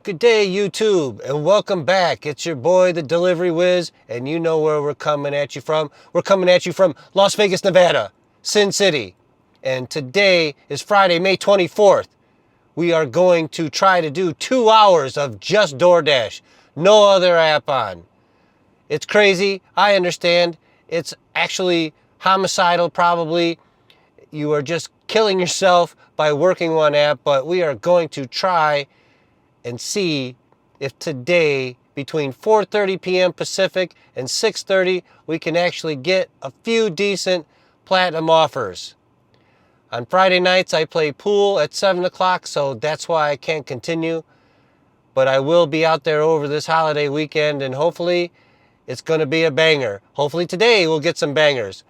Good day, YouTube, and welcome back. It's your boy, the Delivery Whiz, and you know where we're coming at you from. We're coming at you from Las Vegas, Nevada, Sin City. And today is Friday, May 24th. We are going to try to do 2 hours of just DoorDash. No other app on. It's crazy. I understand. It's actually homicidal, probably. You are just killing yourself by working one app, but we are going to try and see if today between 4:30 p.m. Pacific and 6:30 we can actually get a few decent platinum offers. On Friday nights I play pool at 7 o'clock, so that's why I can't continue. But I will be out there over this holiday weekend, and hopefully it's going to be a banger. Hopefully today we'll get some bangers.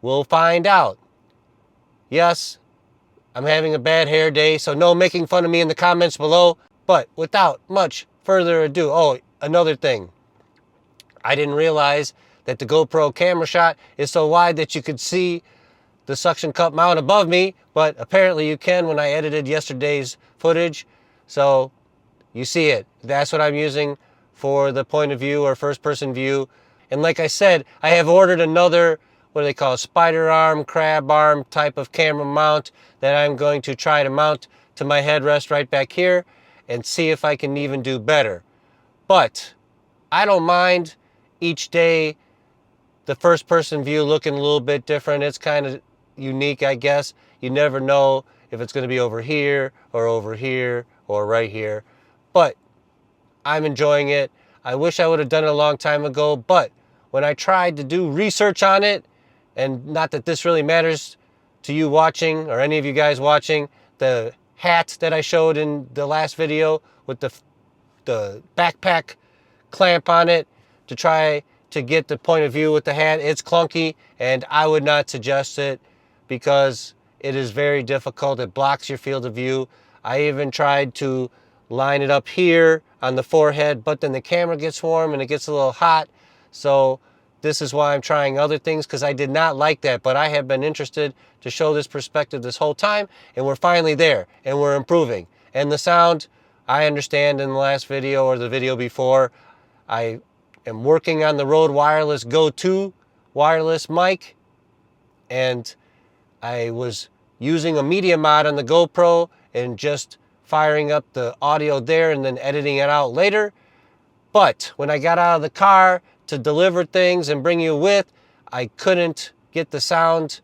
We'll find out. Yes, I'm having a bad hair day, so no making fun of me in the comments below. But without much further ado, another thing. I didn't realize that the GoPro camera shot is so wide that you could see the suction cup mount above me, but apparently you can when I edited yesterday's footage. So you see it. That's what I'm using for the point of view or first person view. And like I said, I have ordered another, what do they call, spider arm, crab arm type of camera mount that I'm going to try to mount to my headrest right back here and see if I can even do better. But I don't mind each day the first person view looking a little bit different. It's kind of unique, I guess. You never know if it's going to be over here or right here. But I'm enjoying it. I wish I would have done it a long time ago, but when I tried to do research on it, and not that this really matters to you watching or any of you guys watching, the hat that I showed in the last video with the backpack clamp on it to try to get the point of view with the hat, it's clunky, and I would not suggest it because it is very difficult. It blocks your field of view. I even tried to line it up here on the forehead, but then the camera gets warm and it gets a little hot. So this is why I'm trying other things, because I did not like that, but I have been interested to show this perspective this whole time, and we're finally there, and we're improving. And the sound, I understand in the last video or the video before, I am working on the Rode Wireless Go 2 wireless mic, and I was using a media mod on the GoPro and just firing up the audio there and then editing it out later. But when I got out of the car to deliver things and bring you with, I couldn't get the sound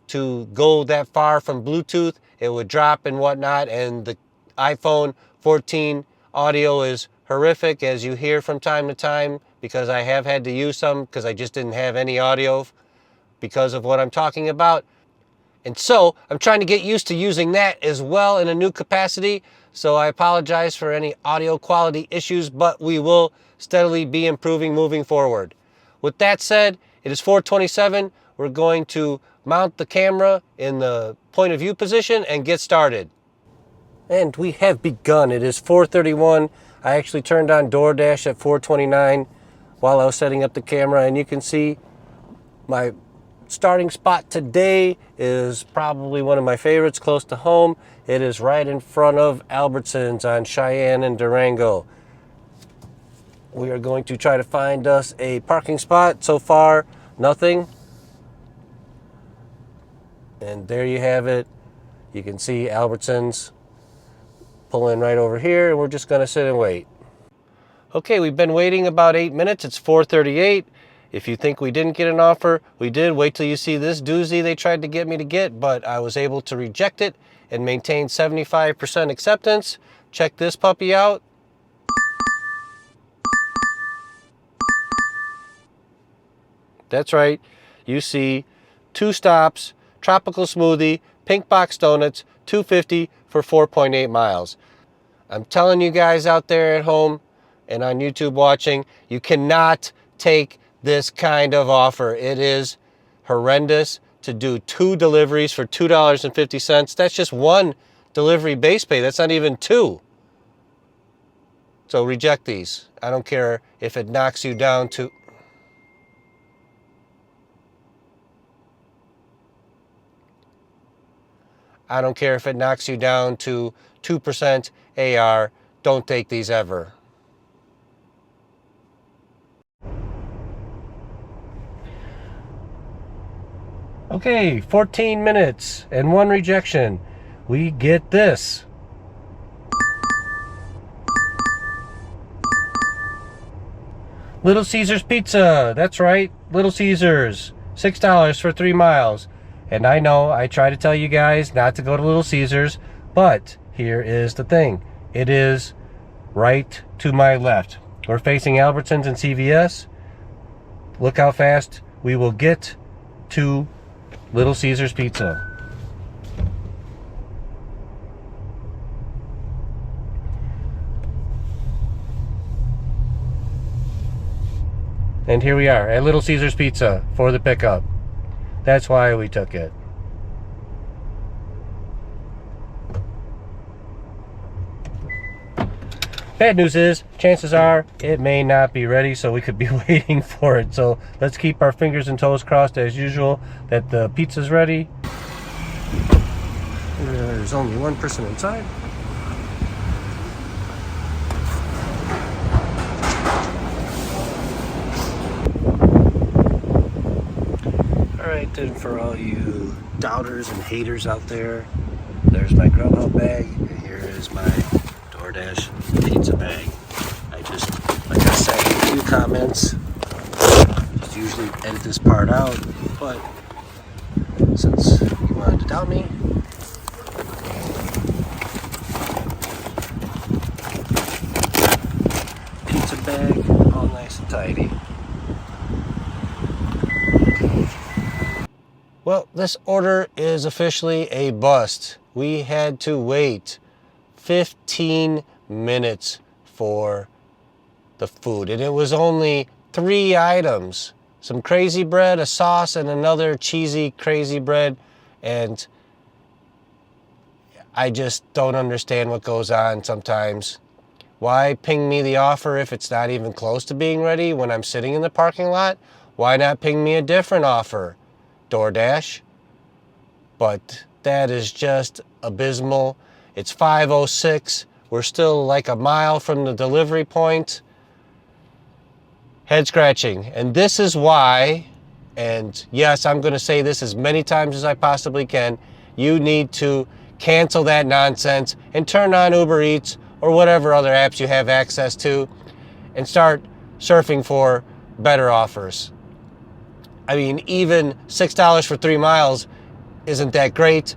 to go that far from Bluetooth. It would drop and whatnot, and the iPhone 14 audio is horrific, as you hear from time to time, because I have had to use some because I just didn't have any audio because of what I'm talking about. And so I'm trying to get used to using that as well in a new capacity. So I apologize for any audio quality issues, but we will steadily be improving moving forward. With that said, it is 4:27. We're going to mount the camera in the point of view position and get started. And we have begun. It is 4:31. I actually turned on DoorDash at 4:29 while I was setting up the camera, and you can see my starting spot today is probably one of my favorites, close to home. It is right in front of Albertsons on Cheyenne and Durango. We are going to try to find us a parking spot. So far, nothing. And there you have it. You can see Albertsons pulling right over here, and we're just going to sit and wait. Okay, we've been waiting about 8 minutes. It's 4:38. If you think we didn't get an offer, we did. Wait till you see this doozy they tried to get me to get, but I was able to reject it and maintain 75% acceptance. Check this puppy out. That's right. You see 2 stops, tropical smoothie, pink box donuts, $2.50 for 4.8 miles. I'm telling you guys out there at home and on YouTube watching, you cannot take this kind of offer. It is horrendous to do 2 deliveries for $2.50. That's just 1 delivery base pay. That's not even 2. So reject these. I don't care if it knocks you down to... I don't care if it knocks you down to 2% AR. don't take these ever. Okay, 14 minutes and 1 rejection. We get this. Little Caesars Pizza. That's right, Little Caesars. $6 for 3 miles. And I know I try to tell you guys not to go to Little Caesars, but here is the thing. It is right to my left. We're facing Albertsons and CVS. Look how fast we will get to Little Caesars Pizza. And here we are at Little Caesars Pizza for the pickup. That's why we took it. Bad news is, chances are it may not be ready, so we could be waiting for it. So let's keep our fingers and toes crossed as usual that the pizza's ready. There's only one person inside. Alright, then for all you doubters and haters out there, there's my Grubhub bag, and here is my DoorDash pizza bag. Like I said in a few comments, just usually edit this part out, but since you wanted to doubt me, pizza bag, all nice and tidy. Well, this order is officially a bust. We had to wait 15 minutes for the food, and it was only 3 items: some crazy bread, a sauce, and another cheesy crazy bread. And I just don't understand what goes on sometimes. Why ping me the offer if it's not even close to being ready when I'm sitting in the parking lot? Why not ping me a different offer, DoorDash? But that is just abysmal. It's 5:06. We're still like a mile from the delivery point. Head scratching. And this is why, and yes, I'm going to say this as many times as I possibly can, you need to cancel that nonsense and turn on UberEats or whatever other apps you have access to and start surfing for better offers. I mean, even $6 for 3 miles isn't that great,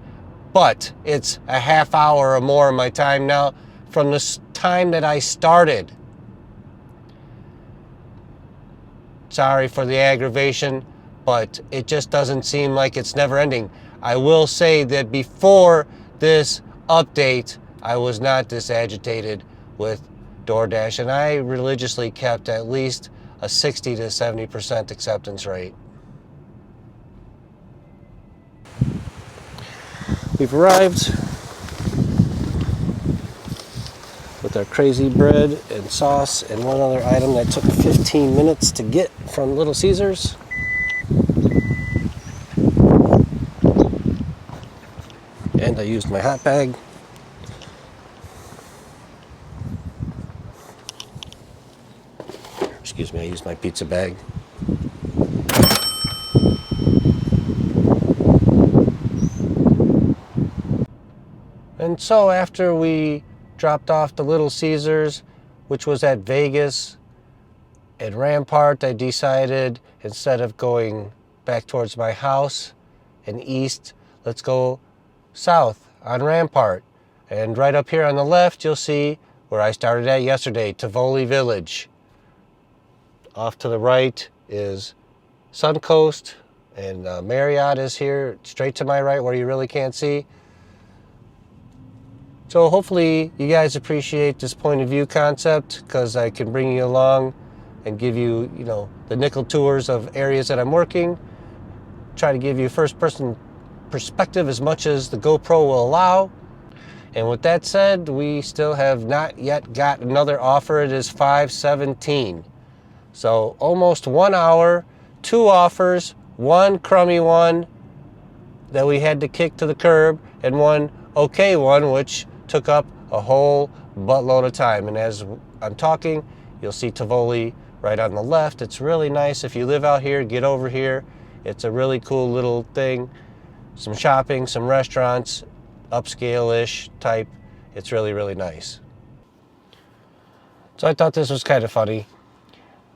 but it's a half hour or more of my time now from the time that I started. Sorry for the aggravation, but it just doesn't seem like it's never ending. I will say that before this update, I was not this agitated with DoorDash, and I religiously kept at least a 60 to 70% acceptance rate. We've arrived with our crazy bread and sauce and one other item that took 15 minutes to get from Little Caesars. And I used my hot bag. Excuse me, I used my pizza bag. And so after we dropped off the Little Caesars, which was at Vegas and Rampart, I decided instead of going back towards my house and east, let's go south on Rampart. And right up here on the left, you'll see where I started at yesterday, Tivoli Village. Off to the right is Suncoast, and Marriott is here straight to my right where you really can't see. So hopefully you guys appreciate this point of view concept, because I can bring you along and give you, the nickel tours of areas that I'm working. Try to give you first person perspective as much as the GoPro will allow. And with that said, we still have not yet got another offer. It is 5:17. So almost 1 hour, 2 offers, one crummy one that we had to kick to the curb, and one okay one, which took up a whole buttload of time. And as I'm talking, you'll see Tivoli right on the left. It's really nice. If you live out here, get over here. It's a really cool little thing. Some shopping, some restaurants, upscale-ish type. It's really, really nice. So I thought this was kind of funny.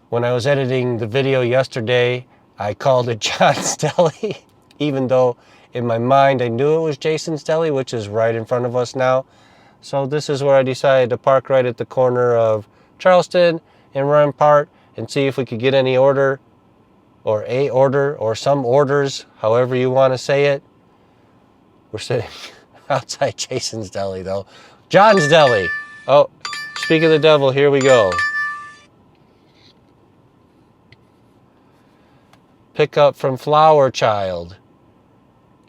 When I was editing the video yesterday, I called it John's Deli, even though in my mind I knew it was Jason's Deli, which is right in front of us now. So this is where I decided to park right at the corner of Charleston and Rampart and see if we could get any order, or a order, or some orders, however you want to say it. We're sitting outside Jason's Deli though. John's Deli. Oh, speak of the devil, here we go. Pickup from Flower Child.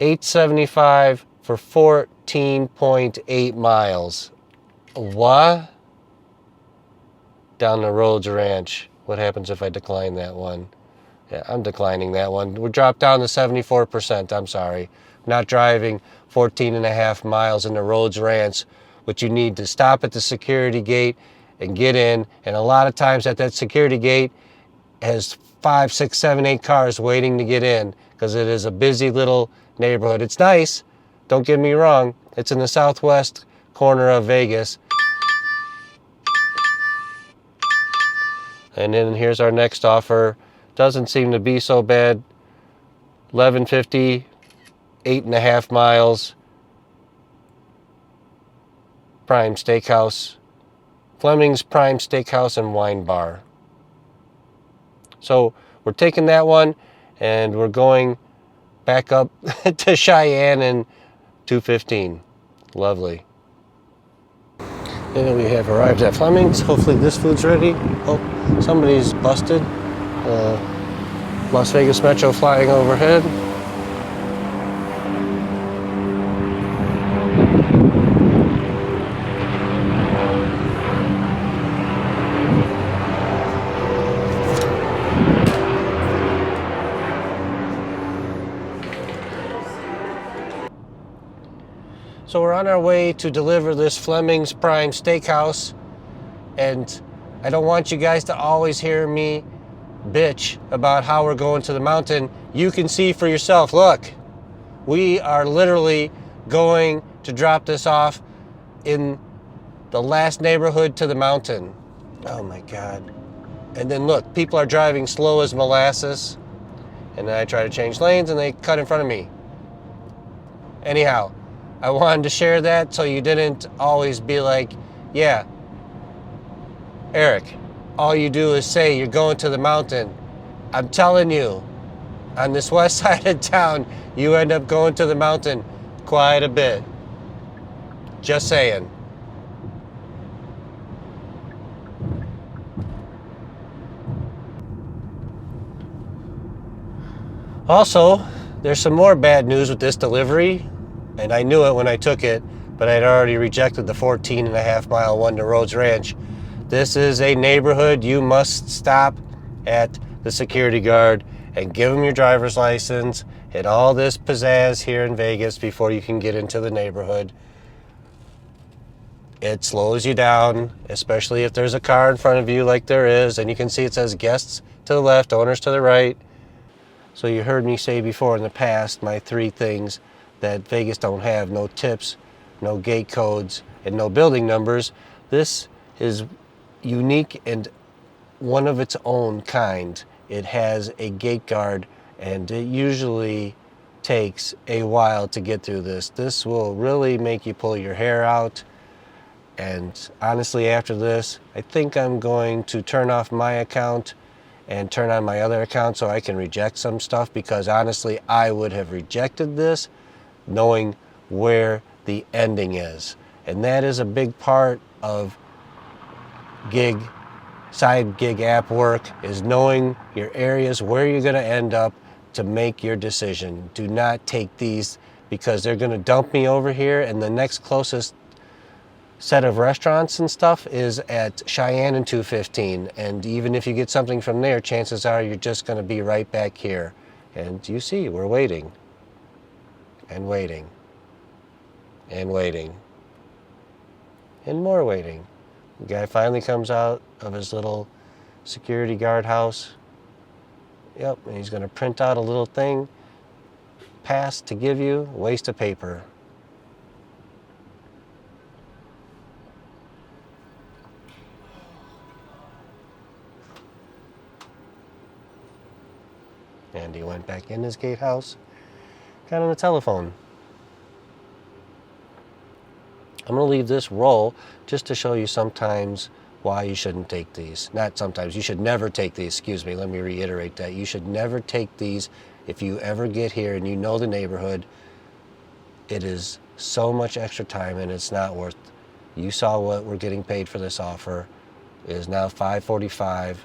$8.75 for 14.8 miles. What? Down the Rhodes Ranch. What happens if I decline that one? Yeah, I'm declining that one. We're dropped down to 74%. I'm sorry. Not driving 14 and a half miles in the Rhodes Ranch, which you need to stop at the security gate and get in. And a lot of times at that security gate has 5, 6, 7, 8 cars waiting to get in because it is a busy little neighborhood. It's nice. Don't get me wrong. It's in the southwest corner of Vegas. And then here's our next offer. Doesn't seem to be so bad. $11.50, 8.5 miles. Prime Steakhouse. Fleming's Prime Steakhouse and Wine Bar. So we're taking that one and we're going back up to Cheyenne in 2:15. Lovely. And we have arrived at Fleming's. Hopefully this food's ready. Oh, somebody's busted. Las Vegas Metro flying overhead. So we're on our way to deliver this Fleming's Prime Steakhouse, and I don't want you guys to always hear me bitch about how we're going to the mountain. You can see for yourself. Look, we are literally going to drop this off in the last neighborhood to the mountain. Oh my God. And then look, people are driving slow as molasses, and then I try to change lanes and they cut in front of me. Anyhow, I wanted to share that so you didn't always be like, yeah, Eric, all you do is say you're going to the mountain. I'm telling you, on this west side of town, you end up going to the mountain quite a bit. Just saying. Also, there's some more bad news with this delivery. And I knew it when I took it, but I'd already rejected the 14 and a half mile one to Rhodes Ranch. This is a neighborhood. You must stop at the security guard and give him your driver's license and all this pizzazz here in Vegas before you can get into the neighborhood. It slows you down, especially if there's a car in front of you like there is, and you can see it says guests to the left, owners to the right. So you heard me say before in the past, my 3 things that Vegas don't have: no tips, no gate codes, and no building numbers. This is unique and one of its own kind. It has a gate guard, and it usually takes a while to get through this. This will really make you pull your hair out. And honestly, after this, I think I'm going to turn off my account and turn on my other account so I can reject some stuff, because honestly, I would have rejected this knowing where the ending is. And that is a big part of side gig app work, is knowing your areas, where you're gonna end up to make your decision. Do not take these because they're gonna dump me over here, and the next closest set of restaurants and stuff is at Cheyenne and 215. And even if you get something from there, chances are you're just gonna be right back here. And you see, we're waiting. And waiting, and waiting. and more waiting. The guy finally comes out of his little security guard house. Yep, and he's going to print out a little thing, pass to give you, waste of paper. And he went back in his gatehouse, got on the telephone. I'm going to leave this roll just to show you sometimes why you shouldn't take these. Not sometimes, you should never take these, excuse me, let me reiterate that. You should never take these if you ever get here and you know the neighborhood. It is so much extra time and it's not worth. You saw what we're getting paid for this offer. It is now $5.45.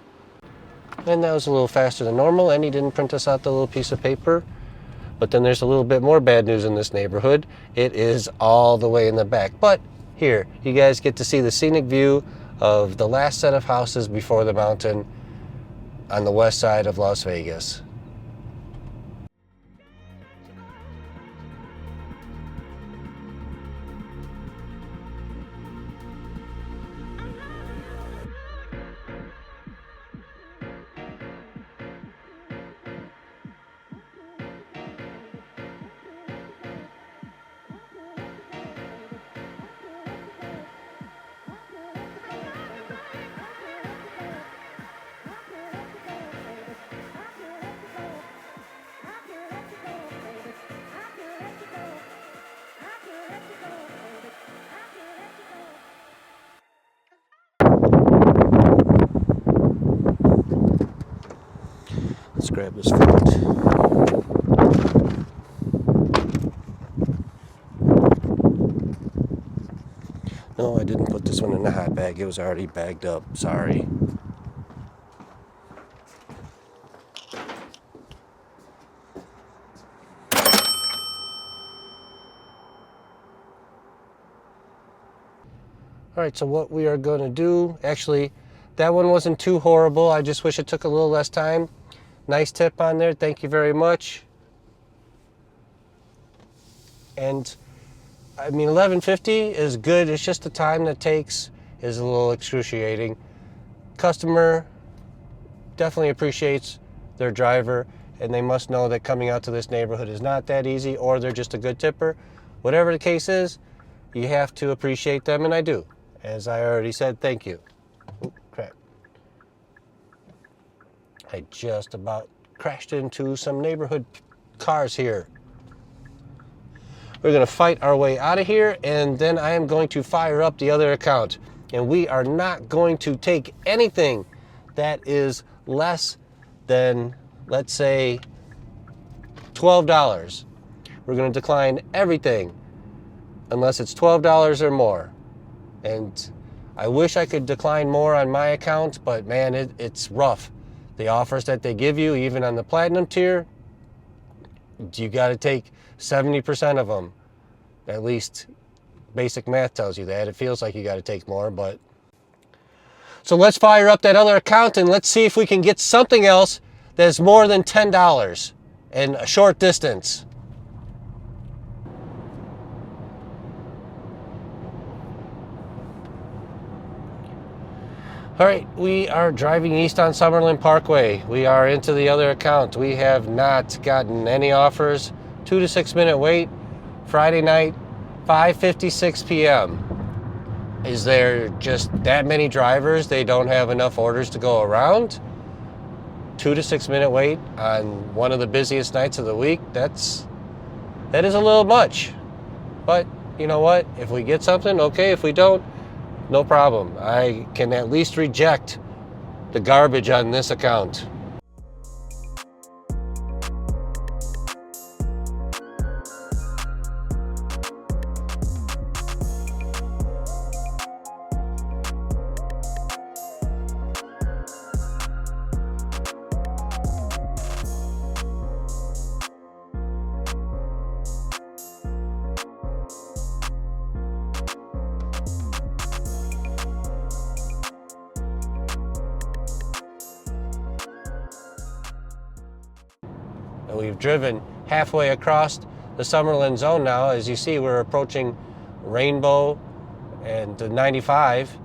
And that was a little faster than normal, and he didn't print us out the little piece of paper. But then there's a little bit more bad news in this neighborhood. It is all the way in the back. But here, you guys get to see the scenic view of the last set of houses before the mountain on the west side of Las Vegas. Let's grab this Frayt. No, I didn't put this one in the hot bag. It was already bagged up. Sorry. All right, so what we are going to do, actually, that one wasn't too horrible. I just wish it took a little less time. Nice tip on there. Thank you very much. And I mean, $11.50 is good. It's just the time that takes is a little excruciating. Customer definitely appreciates their driver, and they must know that coming out to this neighborhood is not that easy, or they're just a good tipper. Whatever the case is, you have to appreciate them, and I do. As I already said, thank you. Ooh, crap. I just about crashed into some neighborhood cars here. We're going to fight our way out of here, and then I am going to fire up the other account. And we are not going to take anything that is less than, let's say, $12. We're going to decline everything unless it's $12 or more. And I wish I could decline more on my account, but man, it's rough. The offers that they give you, even on the platinum tier, you got to take 70% of them. At least basic math tells you that. It feels like you got to take more, but. So let's fire up that other account and let's see if we can get something else that's more than $10 in a short distance. All right, we are driving east on Summerlin Parkway. We are into the other account. We have not gotten any offers. 2 to 6 minute wait. Friday night, 5:56 p.m. Is there just that many drivers? They don't have enough orders to go around? 2 to 6 minute wait on one of the busiest nights of the week? That is a little much. But you know what? If we get something, okay. If we don't, no problem. I can at least reject the garbage on this account. And we've driven halfway across the Summerlin zone now. As you see, we're approaching Rainbow and the 95.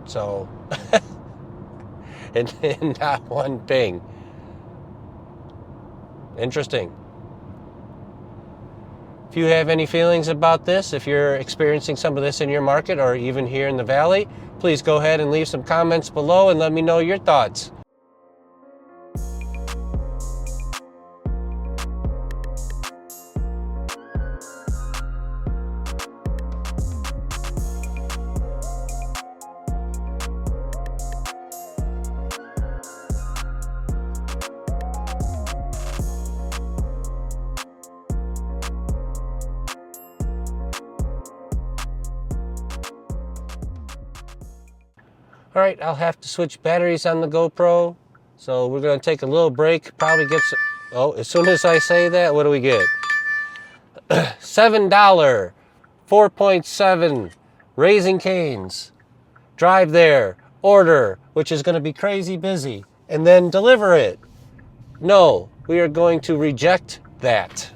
So, and not one ping. Interesting. If you have any feelings about this, if you're experiencing some of this in your market or even here in the Valley, please go ahead and leave some comments below and let me know your thoughts. All right, I'll have to switch batteries on the GoPro. So we're gonna take a little break, probably get some, oh, as soon as I say that, what do we get? $7, 4.7, Raising Cane's. Drive there, order, which is gonna be crazy busy, and then deliver it. No, we are going to reject that.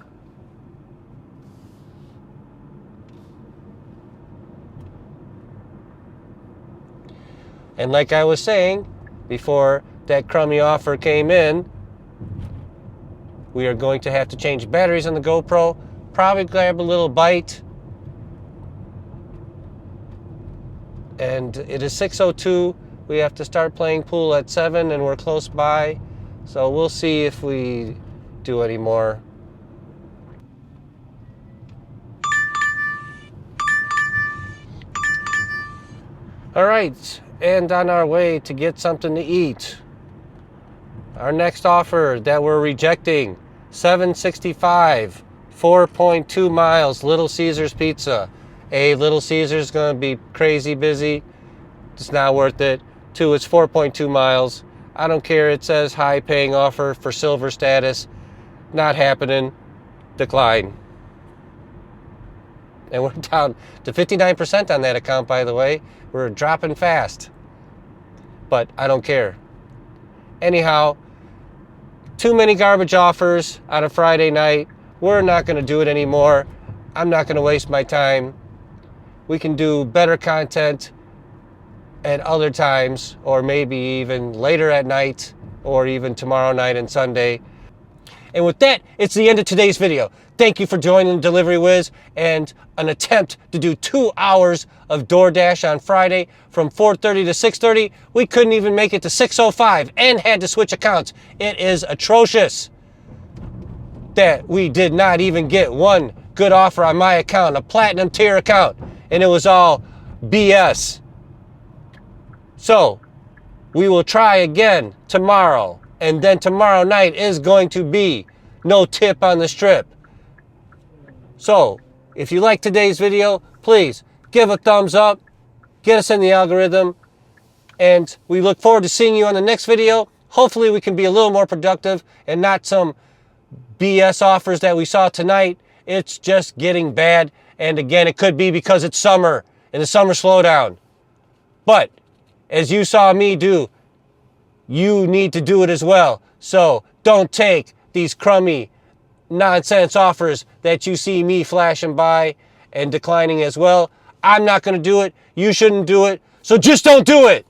And like I was saying before that crummy offer came in, we are going to have to change batteries on the GoPro, probably grab a little bite. And it is 6:02. We have to start playing pool at 7 and we're close by. So we'll see if we do any more. All right. And on our way to get something to eat. Our next offer that we're rejecting, $7.65, 4.2 miles, Little Caesars Pizza. A, Little Caesars gonna be crazy busy. It's not worth it. 2, it's 4.2 miles. I don't care, it says high paying offer for silver status. Not happening. Decline. And we're down to 59% on that account, by the way. We're dropping fast. But I don't care. Anyhow, too many garbage offers on a Friday night. We're not going to do it anymore. I'm not going to waste my time. We can do better content at other times, or maybe even later at night, or even tomorrow night and Sunday. And with that, it's the end of today's video. Thank you for joining Delivery Wiz and an attempt to do 2 hours of DoorDash on Friday from 4:30 to 6:30. We couldn't even make it to 6:05 and had to switch accounts. It is atrocious that we did not even get one good offer on my account, a platinum tier account, and it was all BS. So we will try again tomorrow, and then tomorrow night is going to be no tip on the strip. So if you like today's video, please give a thumbs up, get us in the algorithm, and we look forward to seeing you on the next video. Hopefully we can be a little more productive and not some BS offers that we saw tonight. It's just getting bad, and again, it could be because it's summer and the summer slowdown. But as you saw me do, you need to do it as well. So don't take these crummy nonsense offers that you see me flashing by and declining as well. I'm not going to do it. You shouldn't do it. So just don't do it.